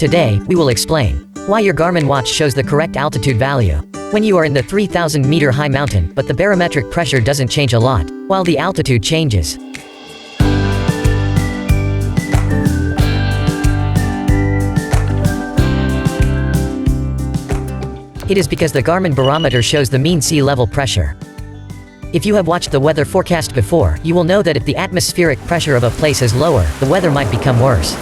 Today, we will explain why your Garmin watch shows the correct altitude value when you are in the 3,000 meter high mountain, but the barometric pressure doesn't change a lot, while the altitude changes. It is because the Garmin barometer shows the mean sea level pressure. If you have watched the weather forecast before, you will know that if the atmospheric pressure of a place is lower, the weather might become worse.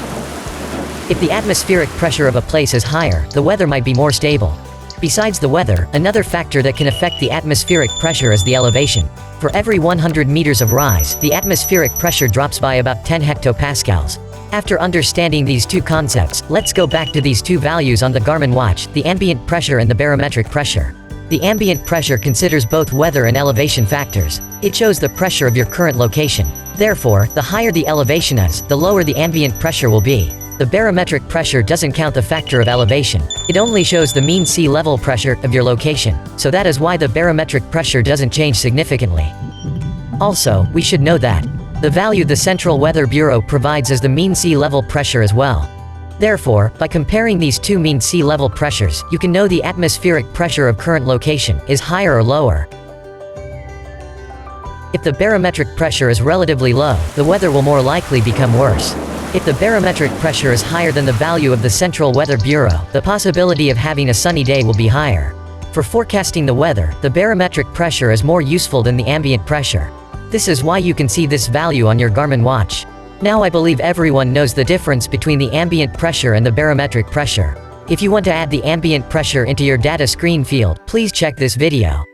If the atmospheric pressure of a place is higher, the weather might be more stable. Besides the weather, another factor that can affect the atmospheric pressure is the elevation. For every 100 meters of rise, the atmospheric pressure drops by about 10 hectopascals. After understanding these two concepts, let's go back to these two values on the Garmin watch, the ambient pressure and the barometric pressure. The ambient pressure considers both weather and elevation factors. It shows the pressure of your current location. Therefore, the higher the elevation is, the lower the ambient pressure will be. The barometric pressure doesn't count the factor of elevation. It only shows the mean sea level pressure of your location. So that is why the barometric pressure doesn't change significantly. Also, we should know that the value the Central Weather Bureau provides is the mean sea level pressure as well. Therefore, by comparing these two mean sea level pressures, you can know the atmospheric pressure of current location is higher or lower. If the barometric pressure is relatively low, the weather will more likely become worse. If the barometric pressure is higher than the value of the Central Weather Bureau, the possibility of having a sunny day will be higher. For forecasting the weather, the barometric pressure is more useful than the ambient pressure. This is why you can see this value on your Garmin watch. Now I believe everyone knows the difference between the ambient pressure and the barometric pressure. If you want to add the ambient pressure into your data screen field, please check this video.